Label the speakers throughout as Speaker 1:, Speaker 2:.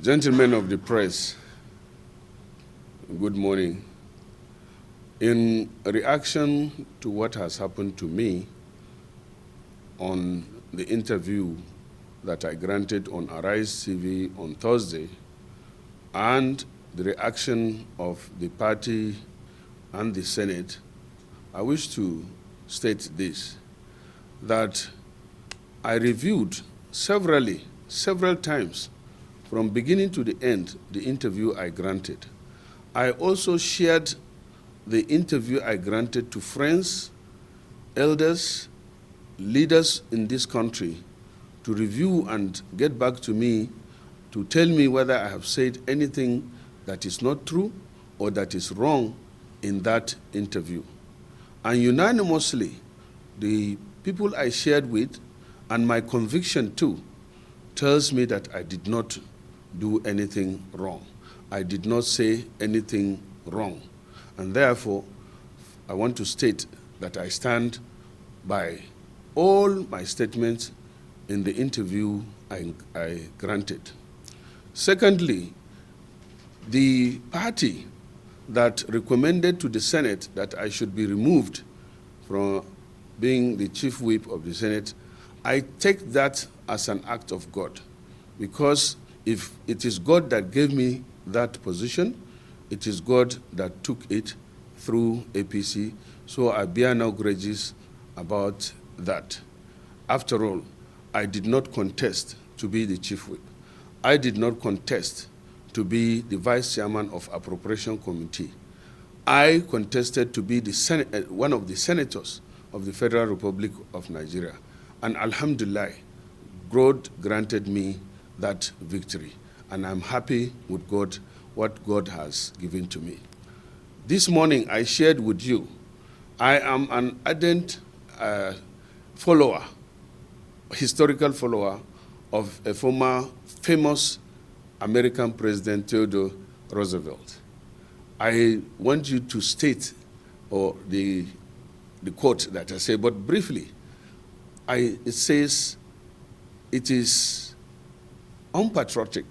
Speaker 1: Gentlemen of the press, good morning. In reaction to what has happened to me on the interview that I granted on Arise TV on Thursday, and the reaction of the party and the Senate, I wish to state this, that I reviewed several times from beginning to the end, the interview I granted. I also shared the interview I granted to friends, elders, leaders in this country to review and get back to me to tell me whether I have said anything that is not true or that is wrong in that interview. And unanimously, the people I shared with, and my conviction too, tells me that I did not do anything wrong. I did not say anything wrong. And therefore, I want to state that I stand by all my statements in the interview I granted. Secondly, the party that recommended to the Senate that I should be removed from being the chief whip of the Senate, I take that as an act of God, because if it is God that gave me that position, it is God that took it through APC, so I bear no grudges about that. After all, I did not contest to be the chief whip. I did not contest to be the vice chairman of Appropriation Committee. I contested to be the one of the senators of the Federal Republic of Nigeria. And Alhamdulillah, God granted me that victory. And I'm happy with God, what God has given to me. This morning, I shared with you, I am an ardent follower, historical follower of a former famous American President Theodore Roosevelt. I want you to state or the quote that I say, but briefly, it says, it is unpatriotic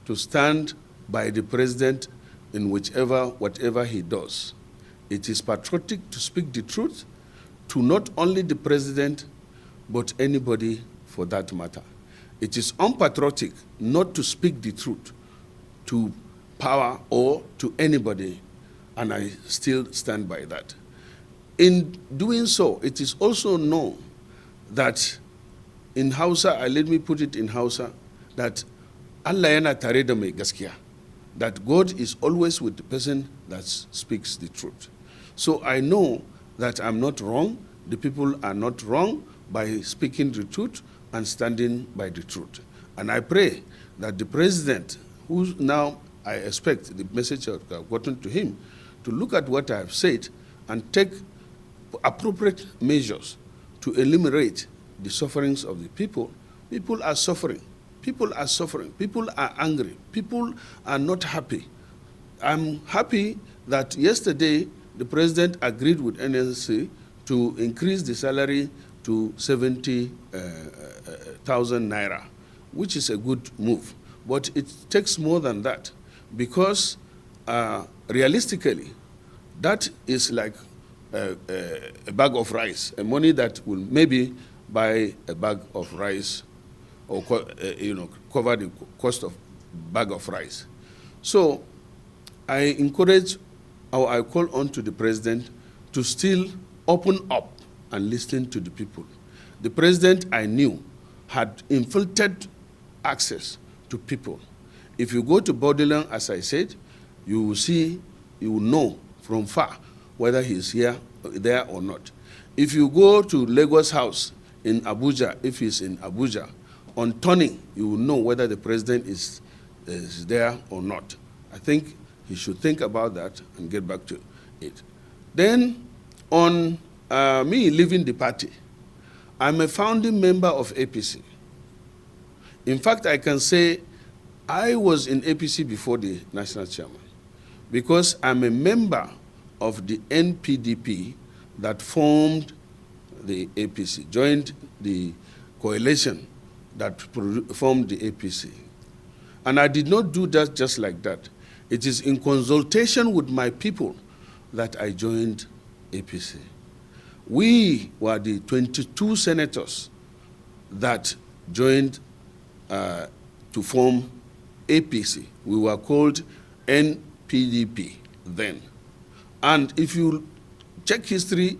Speaker 1: to stand by the president in whatever he does. It is patriotic to speak the truth to not only the president, but anybody for that matter. It is unpatriotic not to speak the truth to power or to anybody, and I still stand by that. In doing so, it is also known that in Hausa, let me put it in Hausa, that Allah yana tare da mai gaskiya, that God is always with the person that speaks the truth. So I know that I'm not wrong, the people are not wrong by speaking the truth and standing by the truth. And I pray that the president, who now I expect the message I've gotten to him, to look at what I have said and take appropriate measures to eliminate the sufferings of the people. People are suffering. People are suffering. People are angry. People are not happy. I'm happy that yesterday the president agreed with NLC to increase the salary to 70,000 naira, which is a good move. But it takes more than that, because realistically, that is like a bag of rice, a money that will maybe buy a bag of rice or cover the cost of bag of rice. So I encourage, or I call on to the president to still open up and listen to the people. The president, I knew, had infiltrated access to people. If you go to Borderland, as I said, you will see, you will know from far whether he is there or not. If you go to Lagos House in Abuja, if he's in Abuja, on turning, you will know whether the president is there or not. I think he should think about that and get back to it. Then, on me leaving the party, I'm a founding member of APC. In fact, I can say I was in APC before the national chairman, because I'm a member of the NPDP that formed the APC, joined the coalition that formed the APC. And I did not do that just like that. It is in consultation with my people that I joined APC. We were the 22 senators that joined to form APC. We were called NPDP then. And if you check history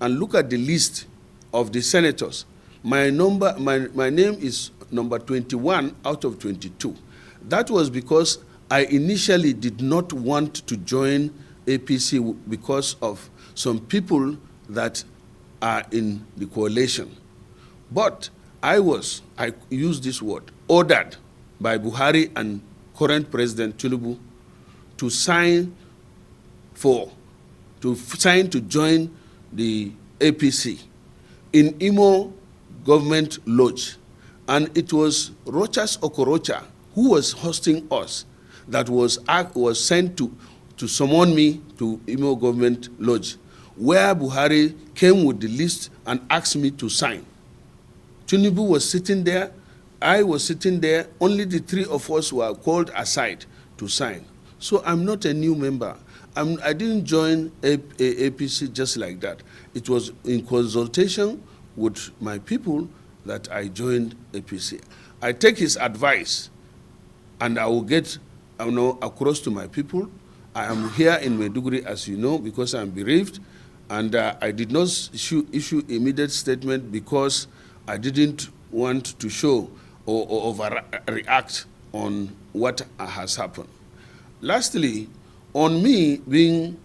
Speaker 1: and look at the list of the senators, my name is number 21 out of 22. That was because I initially did not want to join APC because of some people that are in the coalition. But I use this word, ordered by Buhari and current President Tinubu to sign to join the APC in Imo Government Lodge. And it was Rochas Okorocha who was hosting us that was sent to summon me to Imo Government Lodge, where Buhari came with the list and asked me to sign. Tinubu was sitting there, I was sitting there, only the three of us were called aside to sign. So I'm not a new member. I didn't join APC just like that. It was in consultation with my people that I joined APC. I take his advice and I will get across to my people. I am here in Maiduguri, as you know, because I'm bereaved, and I did not issue immediate statement because I didn't want to show or overreact on what has happened. Lastly, on me being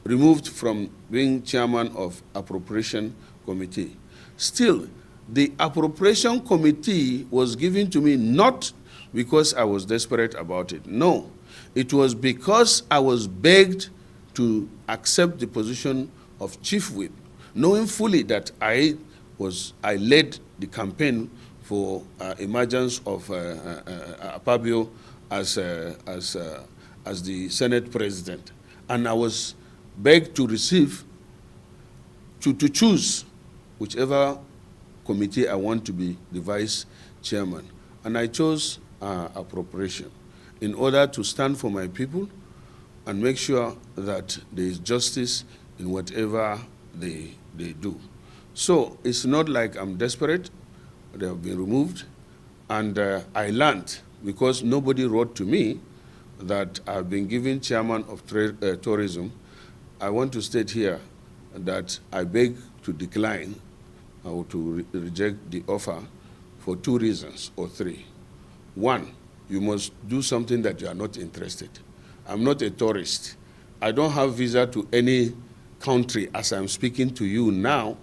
Speaker 1: removed from being chairman of Appropriation Committee, still, the Appropriation Committee was given to me not because I was desperate about it. No, it was because I was begged to accept the position of Chief Whip, knowing fully that I led the campaign for emergence of Apabio as the Senate President. And I was begged to to choose whichever committee I want to be the vice chairman. And I chose appropriation in order to stand for my people and make sure that there is justice in whatever they do. So it's not like I'm desperate. They have been removed. And I learned, because nobody wrote to me, that I've been given chairman of tourism. I want to state here that I beg to decline or to reject the offer for 2 reasons or 3. 1, you must do something that you are not interested. I'm not a tourist. I don't have visa to any country as I'm speaking to you now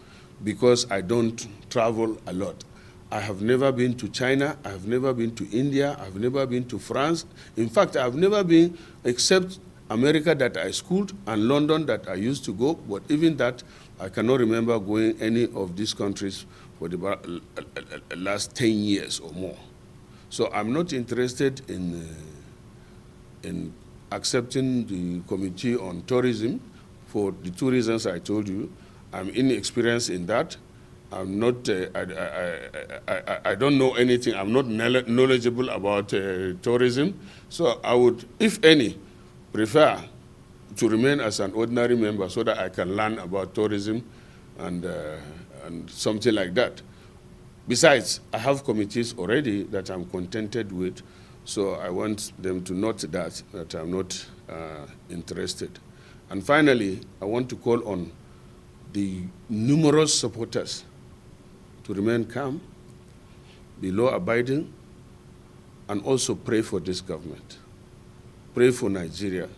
Speaker 1: because I don't travel a lot. I have never been to China, I have never been to India, I've never been to France. In fact, I've never been except America that I schooled and London that I used to go, but even that, I cannot remember going any of these countries for the last 10 years or more. So I'm not interested in accepting the Committee on Tourism for the 2 reasons I told you. I'm inexperienced in that. I'm not, I don't know anything. I'm not knowledgeable about tourism. So I would, if any, prefer to remain as an ordinary member so that I can learn about tourism and something like that. Besides, I have committees already that I'm contented with, so I want them to note that I'm not interested. And finally, I want to call on the numerous supporters to remain calm, be law-abiding, and also pray for this government. Pray for Nigeria,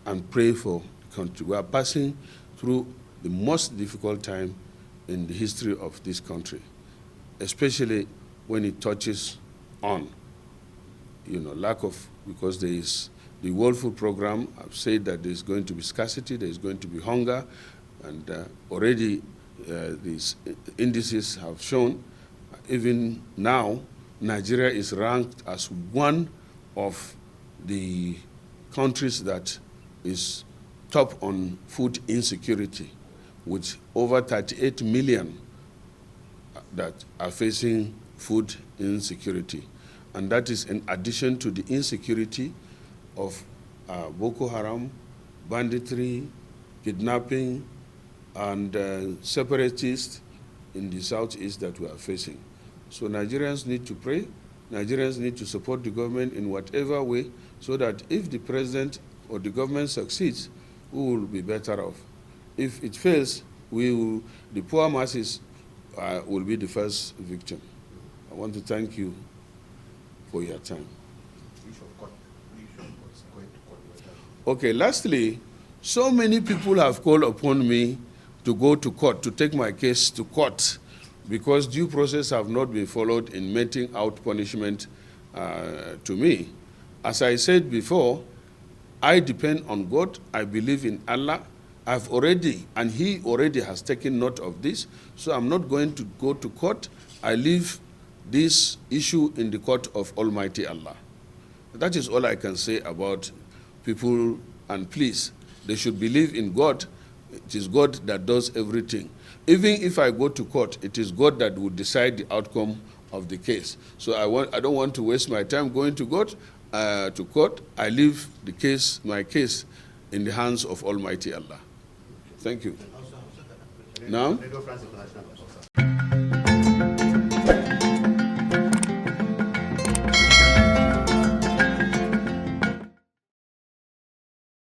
Speaker 1: and pray for the country. We are passing through the most difficult time in the history of this country, especially when it touches on, lack of, because there is the World Food Program. I've said that there's going to be scarcity, there's going to be hunger, and already these indices have shown, even now, Nigeria is ranked as one of the countries that is top on food insecurity, with over 38 million that are facing food insecurity. And that is in addition to the insecurity of Boko Haram, banditry, kidnapping, and separatists in the southeast that we are facing. So Nigerians need to pray. Nigerians need to support the government in whatever way, so that if the president or the government succeeds, we will be better off. If it fails, the poor masses will be the first victim. I want to thank you for your time. Okay, lastly, so many people have called upon me to go to court, to take my case to court, because due process have not been followed in meting out punishment to me. As I said before, I depend on God. I believe in Allah. I've already, and He already has taken note of this, so I'm not going to go to court. I leave this issue in the court of Almighty Allah. That is all I can say about people, and please, they should believe in God. It is God that does everything. Even if I go to court, it is God that will decide the outcome of the case. So I don't want to waste my time going to court. I leave the case, my case, in the hands of Almighty Allah. Thank you. Now?